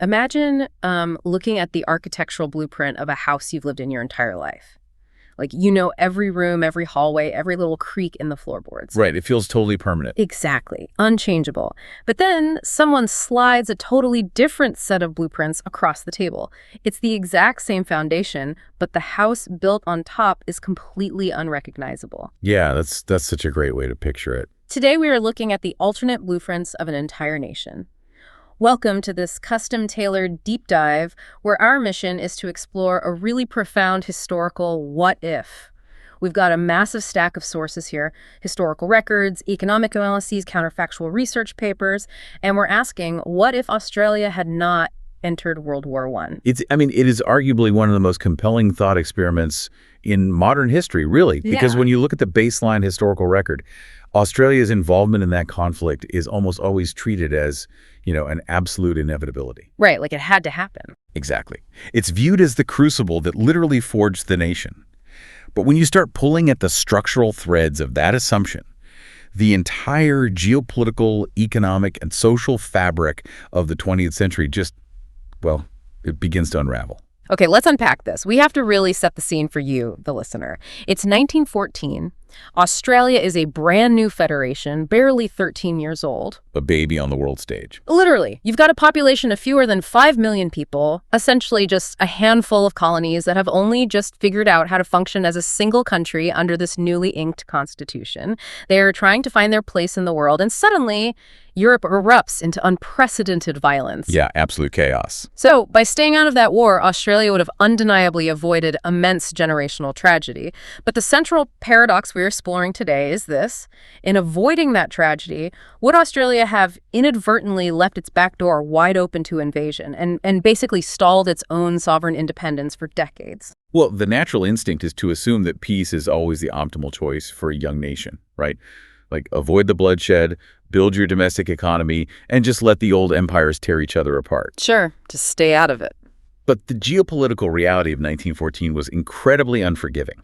Imagine looking at the architectural blueprint of a house you've lived in your entire life. Like, you know every room, every hallway, every little creak in the floorboards. Right, it feels totally permanent. Exactly. Unchangeable. But then someone slides a totally different set of blueprints across the table. It's the exact same foundation, but the house built on top is completely unrecognizable. Yeah, that's such a great way to picture it. Today we are looking at the alternate blueprints of an entire nation. Welcome to this custom-tailored deep dive where our mission is to explore a really profound historical what if. We've got a massive stack of sources here, historical records, economic analyses, counterfactual research papers, and we're asking, what if Australia had not entered World War I? It is arguably one of the most compelling thought experiments in modern history, really, because when you look at the baseline historical record, Australia's involvement in that conflict is almost always treated as, an absolute inevitability. Right, like it had to happen. Exactly. It's viewed as the crucible that literally forged the nation. But when you start pulling at the structural threads of that assumption, the entire geopolitical, economic, and social fabric of the 20th century it begins to unravel. Okay, let's unpack this. We have to really set the scene for you, the listener. It's 1914. Australia is a brand new federation, barely 13 years old. A baby on the world stage. Literally, you've got a population of fewer than 5 million people, essentially just a handful of colonies that have only just figured out how to function as a single country under this newly inked constitution. They're trying to find their place in the world, and suddenly Europe erupts into unprecedented violence. Yeah, absolute chaos. So, by staying out of that war, Australia would have undeniably avoided immense generational tragedy. But the central paradox we're exploring today is this. In avoiding that tragedy, would Australia have inadvertently left its back door wide open to invasion and basically stalled its own sovereign independence for decades? Well, the natural instinct is to assume that peace is always the optimal choice for a young nation, right? Like, avoid the bloodshed, build your domestic economy, and just let the old empires tear each other apart. Sure, just stay out of it. But the geopolitical reality of 1914 was incredibly unforgiving.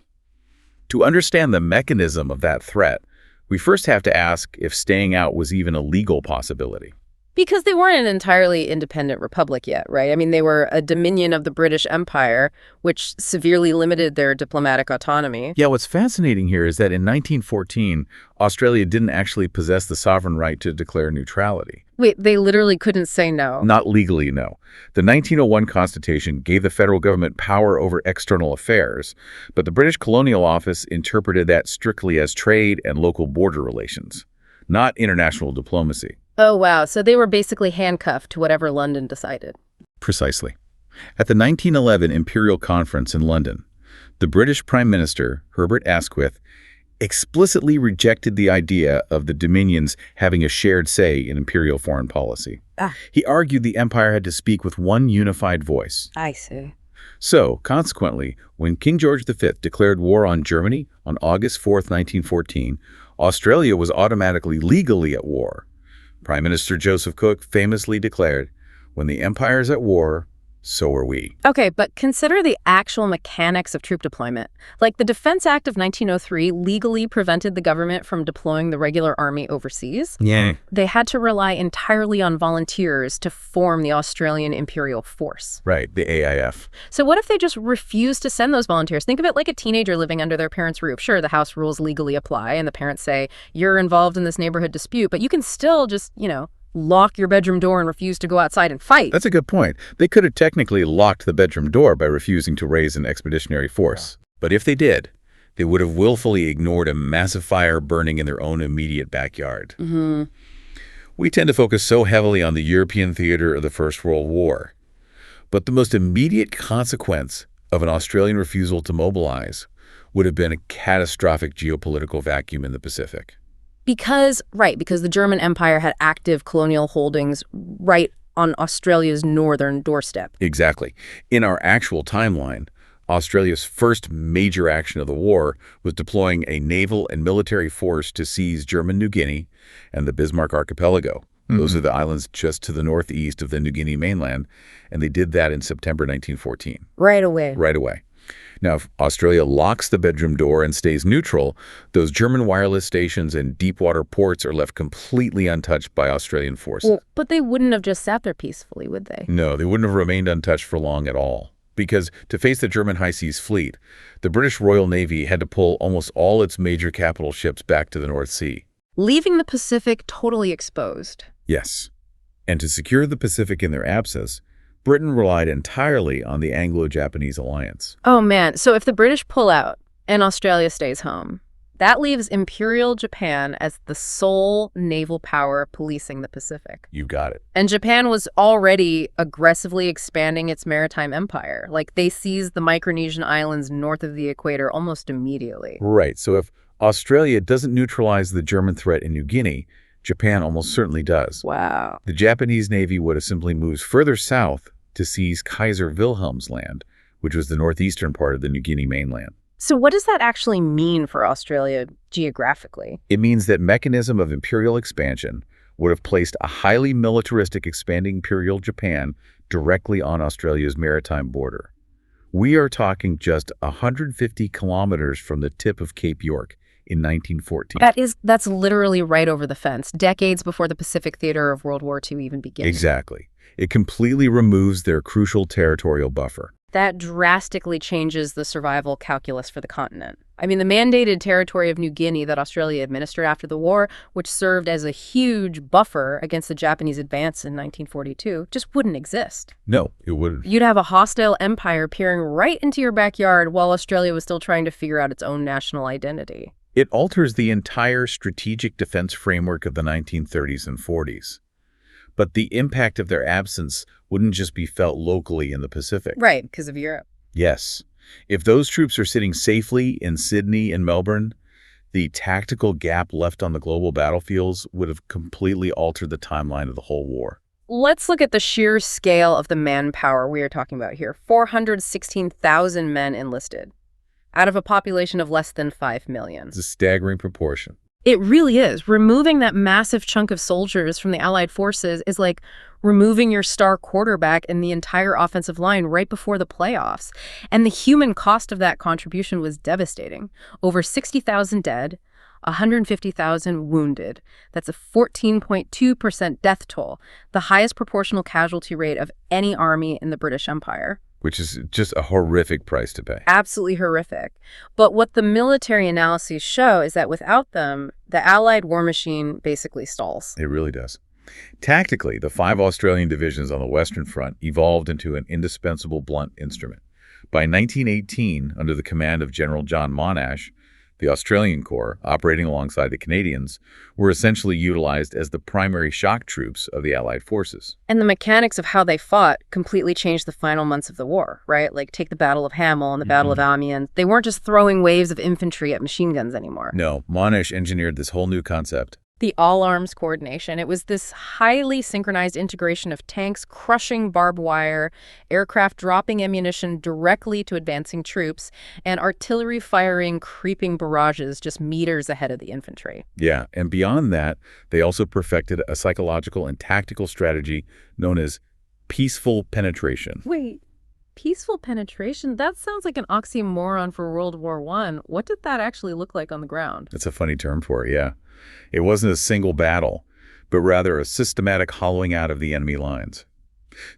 To understand the mechanism of that threat, we first have to ask if staying out was even a legal possibility. Because they weren't an entirely independent republic yet, right? I mean, they were a dominion of the British Empire, which severely limited their diplomatic autonomy. Yeah, what's fascinating here is that in 1914, Australia didn't actually possess the sovereign right to declare neutrality. Wait, they literally couldn't say no? Not legally, no. The 1901 Constitution gave the federal government power over external affairs, but the British Colonial Office interpreted that strictly as trade and local border relations, not international diplomacy. Oh, wow. So they were basically handcuffed to whatever London decided. Precisely. At the 1911 Imperial Conference in London, the British Prime Minister, Herbert Asquith, explicitly rejected the idea of the Dominions having a shared say in imperial foreign policy. He argued the empire had to speak with one unified voice. I see. So, consequently, when King George V declared war on Germany on August 4th, 1914, Australia was automatically legally at war. Prime Minister Joseph Cook famously declared, "When the empire is at war, so are we." Okay, but consider the actual mechanics of troop deployment. Like, the Defense Act of 1903 legally prevented the government from deploying the regular army overseas. Yeah. They had to rely entirely on volunteers to form the Australian Imperial Force. Right, the AIF. So what if they just refused to send those volunteers? Think of it like a teenager living under their parents' roof. Sure, the house rules legally apply, and the parents say, you're involved in this neighborhood dispute, but you can still just, lock your bedroom door and refuse to go outside and fight. That's a good point. They could have technically locked the bedroom door by refusing to raise an expeditionary force. But if they did, they would have willfully ignored a massive fire burning in their own immediate backyard. We tend to focus so heavily on the European theater of the First World War. But the most immediate consequence of an Australian refusal to mobilize would have been a catastrophic geopolitical vacuum in the Pacific. Because the German Empire had active colonial holdings right on Australia's northern doorstep. Exactly. In our actual timeline, Australia's first major action of the war was deploying a naval and military force to seize German New Guinea and the Bismarck Archipelago. Those are the islands just to the northeast of the New Guinea mainland, and they did that in September 1914. Right away. Right away. Now, if Australia locks the bedroom door and stays neutral, those German wireless stations and deep-water ports are left completely untouched by Australian forces. Well, but they wouldn't have just sat there peacefully, would they? No, they wouldn't have remained untouched for long at all. Because to face the German high seas fleet, the British Royal Navy had to pull almost all its major capital ships back to the North Sea. Leaving the Pacific totally exposed. Yes. And to secure the Pacific in their absence, Britain relied entirely on the Anglo-Japanese alliance. Oh man, so if the British pull out and Australia stays home, that leaves Imperial Japan as the sole naval power policing the Pacific. You got it. And Japan was already aggressively expanding its maritime empire. Like, they seized the Micronesian islands north of the equator almost immediately. Right, so if Australia doesn't neutralize the German threat in New Guinea, Japan almost certainly does. Wow. The Japanese Navy would have simply moved further south to seize Kaiser Wilhelm's Land, which was the northeastern part of the New Guinea mainland. So what does that actually mean for Australia geographically? It means that mechanism of imperial expansion would have placed a highly militaristic expanding Imperial Japan directly on Australia's maritime border. We are talking just 150 kilometers from the tip of Cape York in 1914. That's literally right over the fence, decades before the Pacific theater of World War II even begins. Exactly. It completely removes their crucial territorial buffer. That drastically changes the survival calculus for the continent. I mean, the mandated territory of New Guinea that Australia administered after the war, which served as a huge buffer against the Japanese advance in 1942, just wouldn't exist. No, it wouldn't. You'd have a hostile empire peering right into your backyard while Australia was still trying to figure out its own national identity. It alters the entire strategic defense framework of the 1930s and 40s. But the impact of their absence wouldn't just be felt locally in the Pacific. Right, because of Europe. Yes. If those troops are sitting safely in Sydney and Melbourne, the tactical gap left on the global battlefields would have completely altered the timeline of the whole war. Let's look at the sheer scale of the manpower we are talking about here. 416,000 men enlisted out of a population of less than 5 million. It's a staggering proportion. It really is. Removing that massive chunk of soldiers from the Allied forces is like removing your star quarterback and the entire offensive line right before the playoffs. And the human cost of that contribution was devastating. Over 60,000 dead, 150,000 wounded. That's a 14.2% death toll, the highest proportional casualty rate of any army in the British Empire. Which is just a horrific price to pay. Absolutely horrific. But what the military analyses show is that without them, the Allied war machine basically stalls. It really does. Tactically, the 5 Australian divisions on the Western Front evolved into an indispensable blunt instrument. By 1918, under the command of General John Monash, the Australian Corps, operating alongside the Canadians, were essentially utilized as the primary shock troops of the Allied forces. And the mechanics of how they fought completely changed the final months of the war, right? Like, take the Battle of Hamel and the Battle of Amiens. They weren't just throwing waves of infantry at machine guns anymore. No, Monash engineered this whole new concept. The all-arms coordination. It was this highly synchronized integration of tanks crushing barbed wire, aircraft dropping ammunition directly to advancing troops, and artillery firing creeping barrages just meters ahead of the infantry. Yeah, and beyond that, they also perfected a psychological and tactical strategy known as peaceful penetration. Wait, peaceful penetration? That sounds like an oxymoron for World War I. What did that actually look like on the ground? That's a funny term for it, yeah. It wasn't a single battle, but rather a systematic hollowing out of the enemy lines.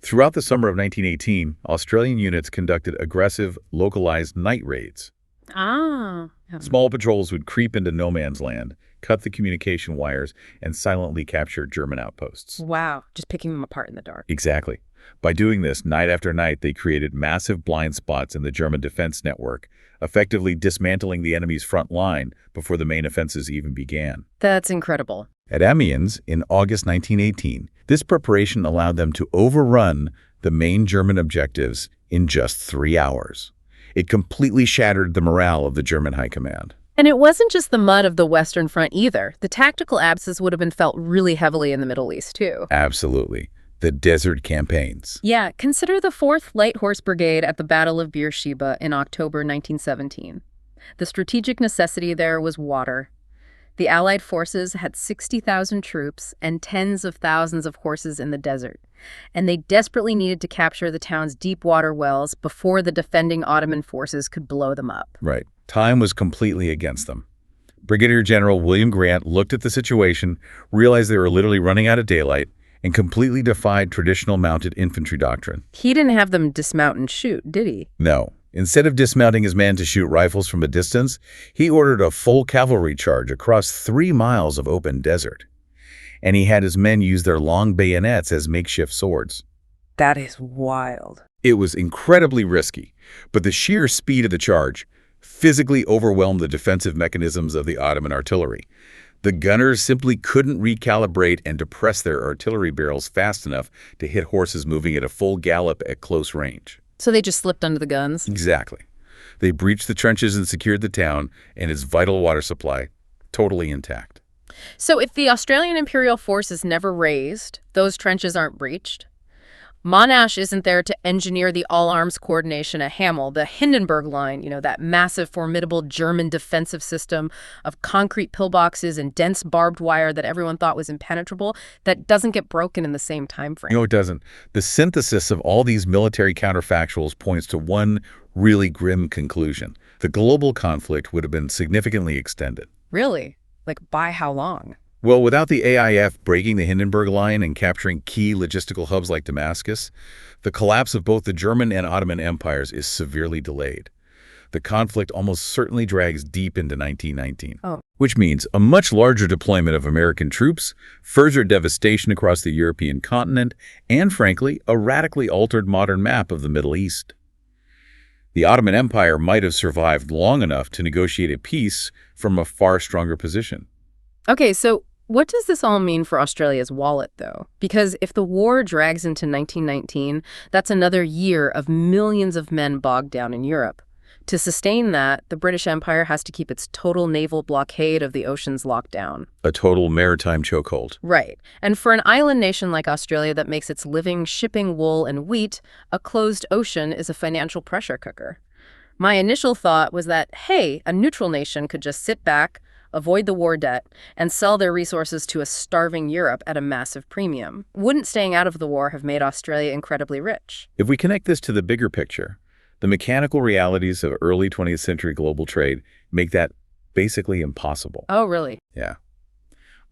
Throughout the summer of 1918, Australian units conducted aggressive, localized night raids. Small patrols would creep into no man's land, cut the communication wires, and silently capture German outposts. Wow, just picking them apart in the dark. Exactly. By doing this night after night, they created massive blind spots in the German defense network, effectively dismantling the enemy's front line before the main offenses even began. That's incredible. At Amiens, in August 1918, this preparation allowed them to overrun the main German objectives in just 3 hours. It completely shattered the morale of the German high command. And it wasn't just the mud of the Western Front either. The tactical abscess would have been felt really heavily in the Middle East, too. Absolutely. The desert campaigns. Yeah, consider the 4th Light Horse Brigade at the Battle of Beersheba in October 1917. The strategic necessity there was water. The Allied forces had 60,000 troops and tens of thousands of horses in the desert, and they desperately needed to capture the town's deep water wells before the defending Ottoman forces could blow them up. Right. Time was completely against them. Brigadier General William Grant looked at the situation, realized they were literally running out of daylight, and completely defied traditional mounted infantry doctrine. He didn't have them dismount and shoot, did he? No. Instead of dismounting his men to shoot rifles from a distance, he ordered a full cavalry charge across 3 miles of open desert. And he had his men use their long bayonets as makeshift swords. That is wild. It was incredibly risky, but the sheer speed of the charge physically overwhelmed the defensive mechanisms of the Ottoman artillery. The gunners simply couldn't recalibrate and depress their artillery barrels fast enough to hit horses moving at a full gallop at close range. So they just slipped under the guns? Exactly. They breached the trenches and secured the town and its vital water supply, totally intact. So if the Australian Imperial force is never raised, those trenches aren't breached? Monash isn't there to engineer the all-arms coordination at Hamel, the Hindenburg Line, that massive, formidable German defensive system of concrete pillboxes and dense barbed wire that everyone thought was impenetrable, that doesn't get broken in the same time frame. No, it doesn't. The synthesis of all these military counterfactuals points to one really grim conclusion. The global conflict would have been significantly extended. Really? Like, by how long? Well, without the AIF breaking the Hindenburg Line and capturing key logistical hubs like Damascus, the collapse of both the German and Ottoman empires is severely delayed. The conflict almost certainly drags deep into 1919, which means a much larger deployment of American troops, further devastation across the European continent, and, frankly, a radically altered modern map of the Middle East. The Ottoman Empire might have survived long enough to negotiate a peace from a far stronger position. Okay, so what does this all mean for Australia's wallet, though? Because if the war drags into 1919, that's another year of millions of men bogged down in Europe. To sustain that, the British Empire has to keep its total naval blockade of the oceans locked down. A total maritime chokehold. Right. And for an island nation like Australia that makes its living shipping wool and wheat, a closed ocean is a financial pressure cooker. My initial thought was that, hey, a neutral nation could just sit back, avoid the war debt, and sell their resources to a starving Europe at a massive premium. Wouldn't staying out of the war have made Australia incredibly rich? If we connect this to the bigger picture, the mechanical realities of early 20th century global trade make that basically impossible. Oh, really? Yeah.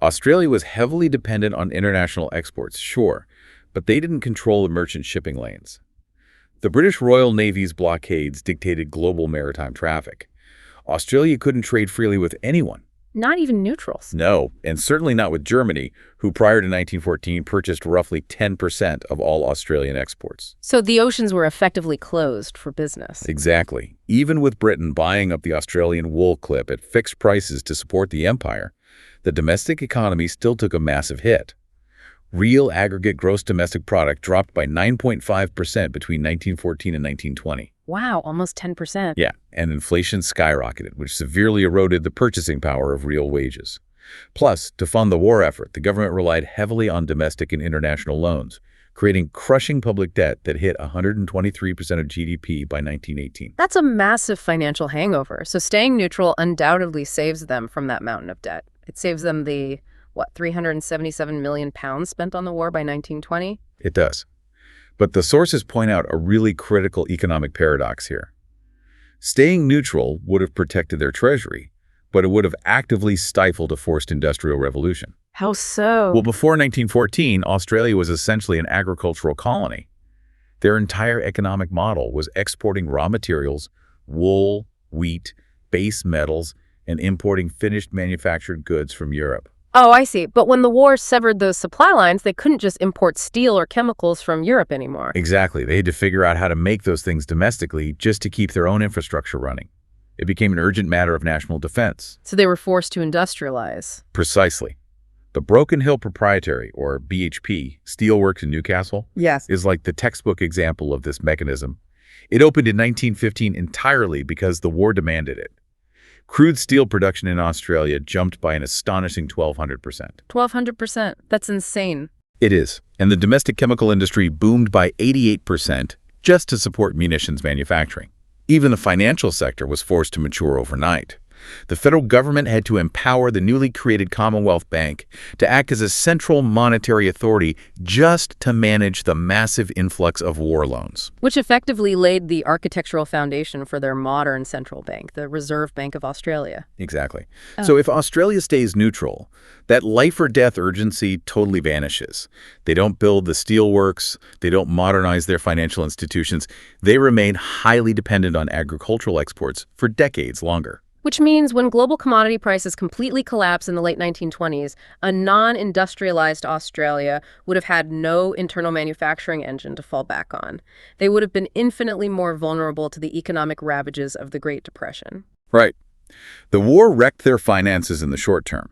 Australia was heavily dependent on international exports, sure, but they didn't control the merchant shipping lanes. The British Royal Navy's blockades dictated global maritime traffic. Australia couldn't trade freely with anyone. Not even neutrals. No, and certainly not with Germany, who prior to 1914 purchased roughly 10% of all Australian exports. So the oceans were effectively closed for business. Exactly. Even with Britain buying up the Australian wool clip at fixed prices to support the empire, the domestic economy still took a massive hit. Real aggregate gross domestic product dropped by 9.5% between 1914 and 1920. Wow, almost 10%. Yeah, and inflation skyrocketed, which severely eroded the purchasing power of real wages. Plus, to fund the war effort, the government relied heavily on domestic and international loans, creating crushing public debt that hit 123% of GDP by 1918. That's a massive financial hangover. So staying neutral undoubtedly saves them from that mountain of debt. It saves them the, 377 million pounds spent on the war by 1920? It does. But the sources point out a really critical economic paradox here. Staying neutral would have protected their treasury, but it would have actively stifled a forced industrial revolution. How so? Well, before 1914, Australia was essentially an agricultural colony. Their entire economic model was exporting raw materials, wool, wheat, base metals, and importing finished manufactured goods from Europe. Oh, I see. But when the war severed those supply lines, they couldn't just import steel or chemicals from Europe anymore. Exactly. They had to figure out how to make those things domestically just to keep their own infrastructure running. It became an urgent matter of national defense. So they were forced to industrialize. Precisely. The Broken Hill Proprietary, or BHP, steelworks in Newcastle, is like the textbook example of this mechanism. It opened in 1915 entirely because the war demanded it. Crude steel production in Australia jumped by an astonishing 1,200%. 1,200%? That's insane. It is. And the domestic chemical industry boomed by 88% just to support munitions manufacturing. Even the financial sector was forced to mature overnight. The federal government had to empower the newly created Commonwealth Bank to act as a central monetary authority just to manage the massive influx of war loans. Which effectively laid the architectural foundation for their modern central bank, the Reserve Bank of Australia. Exactly. So if Australia stays neutral, that life-or-death urgency totally vanishes. They don't build the steelworks. They don't modernize their financial institutions. They remain highly dependent on agricultural exports for decades longer. Which means when global commodity prices completely collapse in the late 1920s, a non-industrialized Australia would have had no internal manufacturing engine to fall back on. They would have been infinitely more vulnerable to the economic ravages of the Great Depression. Right. The war wrecked their finances in the short term,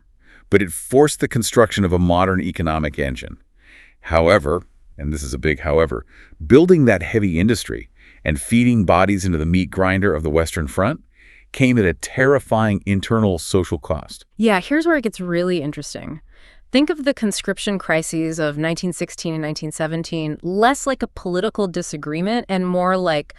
but it forced the construction of a modern economic engine. However, and this is a big however, building that heavy industry and feeding bodies into the meat grinder of the Western Front came at a terrifying internal social cost. Yeah, here's where it gets really interesting. Think of the conscription crises of 1916 and 1917 less like a political disagreement and more like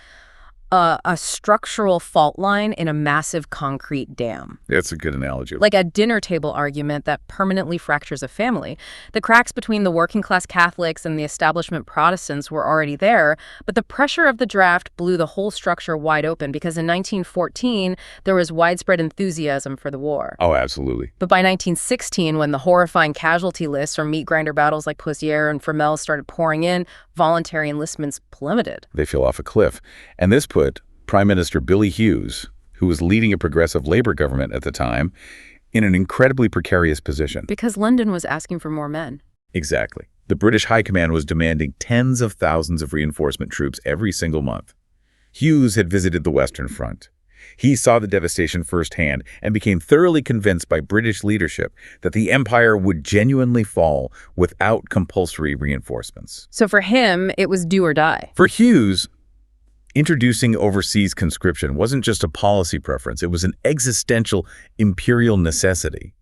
a structural fault line in a massive concrete dam. That's a good analogy. Like a dinner table argument that permanently fractures a family. The cracks between the working-class Catholics and the establishment Protestants were already there, but the pressure of the draft blew the whole structure wide open because in 1914, there was widespread enthusiasm for the war. Oh, absolutely. But by 1916, when the horrifying casualty lists from meat grinder battles like Poussière and Fromelles started pouring in, voluntary enlistments plummeted. They fell off a cliff. And this put Prime Minister Billy Hughes, who was leading a progressive Labour government at the time, in an incredibly precarious position. Because London was asking for more men. Exactly. The British High Command was demanding tens of thousands of reinforcement troops every single month. Hughes had visited the Western Front. He saw the devastation firsthand and became thoroughly convinced by British leadership that the empire would genuinely fall without compulsory reinforcements. So for him, it was do or die. For Hughes, introducing overseas conscription wasn't just a policy preference, it was an existential imperial necessity.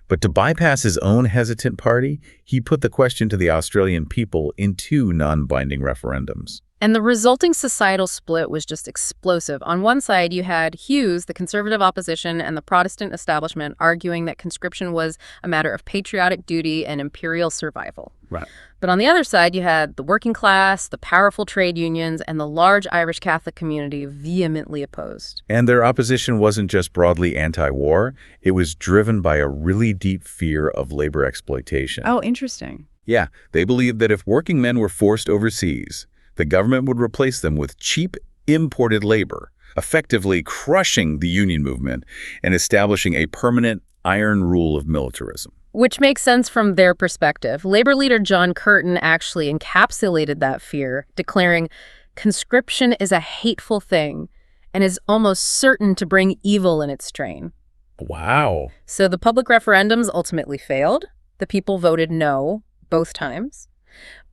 But to bypass his own hesitant party, he put the question to the Australian people in two non-binding referendums. And the resulting societal split was just explosive. On one side, you had Hughes, the conservative opposition, and the Protestant establishment arguing that conscription was a matter of patriotic duty and imperial survival. Right. But on the other side, you had the working class, the powerful trade unions, and the large Irish Catholic community vehemently opposed. And their opposition wasn't just broadly anti-war, it was driven by a really deep fear of labor exploitation. Oh, interesting. Yeah, they believed that if working men were forced overseas, the government would replace them with cheap imported labor, effectively crushing the union movement and establishing a permanent iron rule of militarism. Which makes sense from their perspective. Labor leader John Curtin actually encapsulated that fear, declaring, conscription is a hateful thing and is almost certain to bring evil in its train. Wow. So the public referendums ultimately failed. The people voted no both times.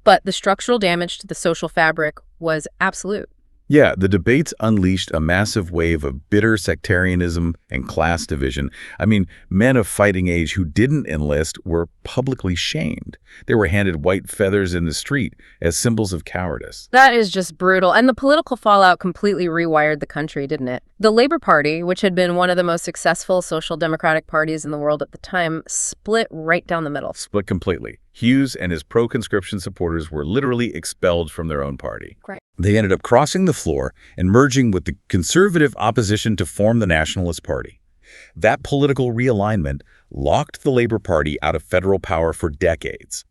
But the structural damage to the social fabric was absolute. Yeah, the debates unleashed a massive wave of bitter sectarianism and class division. I mean, men of fighting age who didn't enlist were publicly shamed. They were handed white feathers in the street as symbols of cowardice. That is just brutal. And the political fallout completely rewired the country, didn't it? The Labour Party, which had been one of the most successful social democratic parties in the world at the time, split right down the middle. Split completely. Hughes and his pro-conscription supporters were literally expelled from their own party. Right. They ended up crossing the floor and merging with the conservative opposition to form the Nationalist Party. That political realignment locked the Labour Party out of federal power for decades.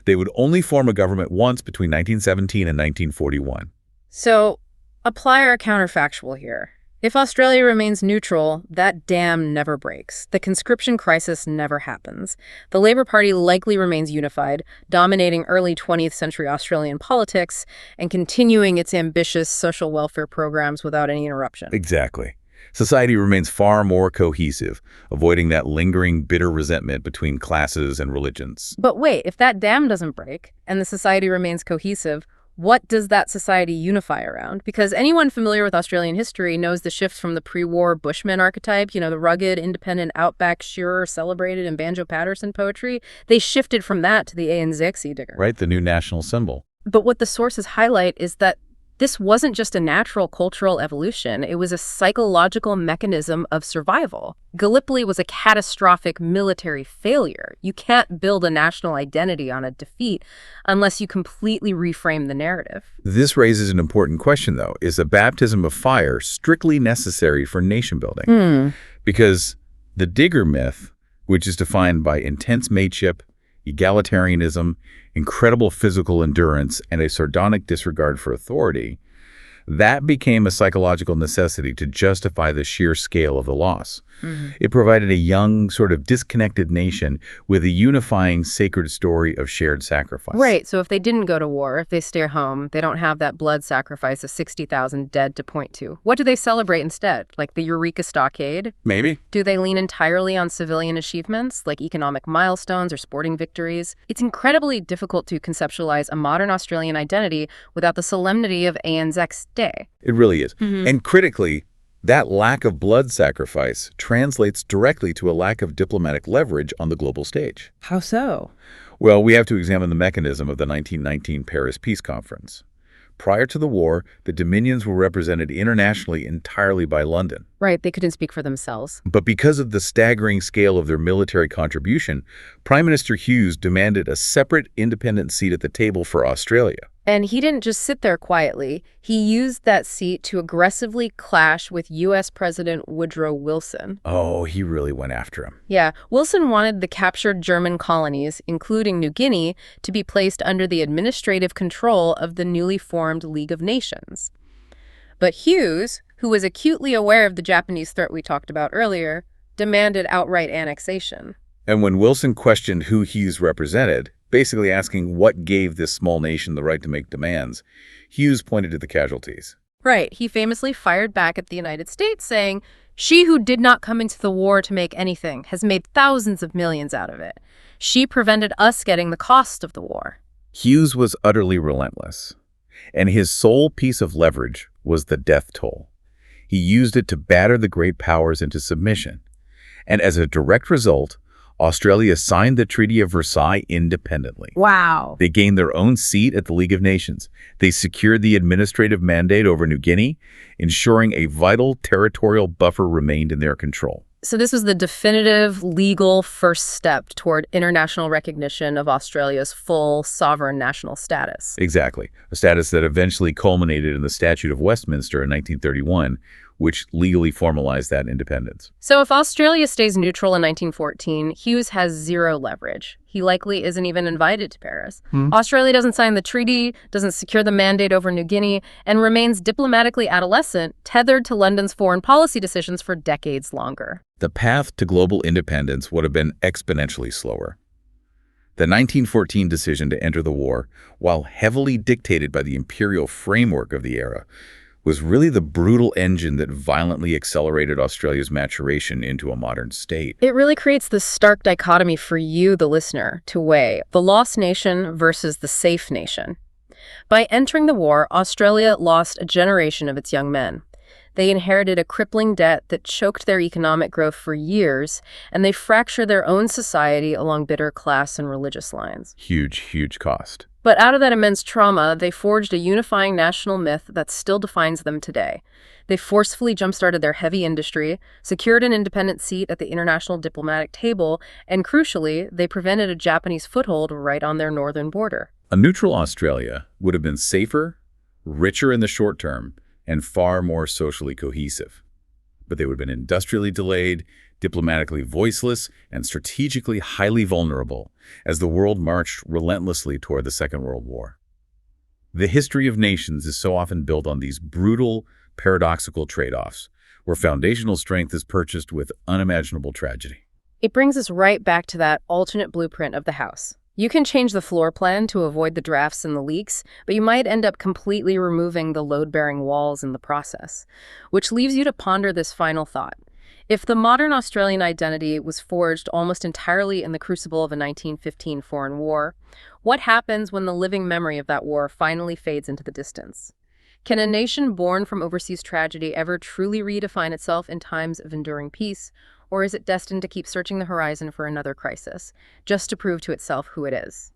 They would only form a government once between 1917 and 1941. So, apply our counterfactual here. If Australia remains neutral, that dam never breaks. The conscription crisis never happens. The Labour Party likely remains unified, dominating early 20th century Australian politics and continuing its ambitious social welfare programs without any interruption. Exactly. Society remains far more cohesive, avoiding that lingering bitter resentment between classes and religions. But wait, if that dam doesn't break and the society remains cohesive, what does that society unify around? Because anyone familiar with Australian history knows the shift from the pre-war Bushman archetype, the rugged, independent, outback shearer celebrated in Banjo Patterson poetry. They shifted from that to the ANZ digger. Right, the new national symbol. But what the sources highlight is that This wasn't just a natural cultural evolution, it was a psychological mechanism of survival. Gallipoli was a catastrophic military failure. You can't build a national identity on a defeat unless you completely reframe the narrative. This raises an important question, though. Is the baptism of fire strictly necessary for nation building? Because the digger myth, which is defined by intense mateship, egalitarianism, incredible physical endurance, and a sardonic disregard for authority, that became a psychological necessity to justify the sheer scale of the loss. It provided a young, sort of disconnected nation with a unifying sacred story of shared sacrifice. Right, so if they didn't go to war, if they stay home, they don't have that blood sacrifice of 60,000 dead to point to. What do they celebrate instead? Like the Eureka Stockade? Maybe. Do they lean entirely on civilian achievements, like economic milestones or sporting victories? It's incredibly difficult to conceptualize a modern Australian identity without the solemnity of Anzac Day. It really is. And critically, that lack of blood sacrifice translates directly to a lack of diplomatic leverage on the global stage. How so? Well, we have to examine the mechanism of the 1919 Paris Peace Conference. Prior to the war, the Dominions were represented internationally entirely by London. Right, they couldn't speak for themselves. But because of the staggering scale of their military contribution, Prime Minister Hughes demanded a separate independent seat at the table for Australia. And he didn't just sit there quietly. He used that seat to aggressively clash with U.S. President Woodrow Wilson. Oh, he really went after him. Yeah, Wilson wanted the captured German colonies, including New Guinea, to be placed under the administrative control of the newly formed League of Nations. But Hughes, who was acutely aware of the Japanese threat we talked about earlier, demanded outright annexation. And when Wilson questioned who Hughes represented, basically asking what gave this small nation the right to make demands, Hughes pointed to the casualties. Right. He famously fired back at the United States, saying, "She who did not come into the war to make anything has made thousands of millions out of it. She prevented us getting the cost of the war." Hughes was utterly relentless, and his sole piece of leverage was the death toll. He used it to batter the great powers into submission. And as a direct result, Australia signed the Treaty of Versailles independently. Wow. They gained their own seat at the League of Nations. They secured the administrative mandate over New Guinea, ensuring a vital territorial buffer remained in their control. So this was the definitive legal first step toward international recognition of Australia's full sovereign national status. Exactly. A status that eventually culminated in the Statute of Westminster in 1931, which legally formalized that independence. So if Australia stays neutral in 1914, Hughes has zero leverage. He likely isn't even invited to Paris. Australia doesn't sign the treaty, doesn't secure the mandate over New Guinea, and remains diplomatically adolescent, tethered to London's foreign policy decisions for decades longer. The path to global independence would have been exponentially slower. The 1914 decision to enter the war, while heavily dictated by the imperial framework of the era, was really the brutal engine that violently accelerated Australia's maturation into a modern state. It really creates this stark dichotomy for you, the listener, to weigh: the lost nation versus the safe nation. By entering the war, Australia lost a generation of its young men. They inherited a crippling debt that choked their economic growth for years, and they fractured their own society along bitter class and religious lines. Huge, huge cost. But out of that immense trauma, they forged a unifying national myth that still defines them today. They forcefully jump-started their heavy industry, secured an independent seat at the international diplomatic table, and crucially, they prevented a Japanese foothold right on their northern border. A neutral Australia would have been safer, richer in the short term, and far more socially cohesive. But they would have been industrially delayed, diplomatically voiceless, and strategically highly vulnerable as the world marched relentlessly toward the Second World War. The history of nations is so often built on these brutal, paradoxical trade-offs, where foundational strength is purchased with unimaginable tragedy. It brings us right back to that alternate blueprint of the house. You can change the floor plan to avoid the drafts and the leaks, but you might end up completely removing the load-bearing walls in the process, which leaves you to ponder this final thought. If the modern Australian identity was forged almost entirely in the crucible of a 1915 foreign war, what happens when the living memory of that war finally fades into the distance? Can a nation born from overseas tragedy ever truly redefine itself in times of enduring peace, or is it destined to keep searching the horizon for another crisis, just to prove to itself who it is?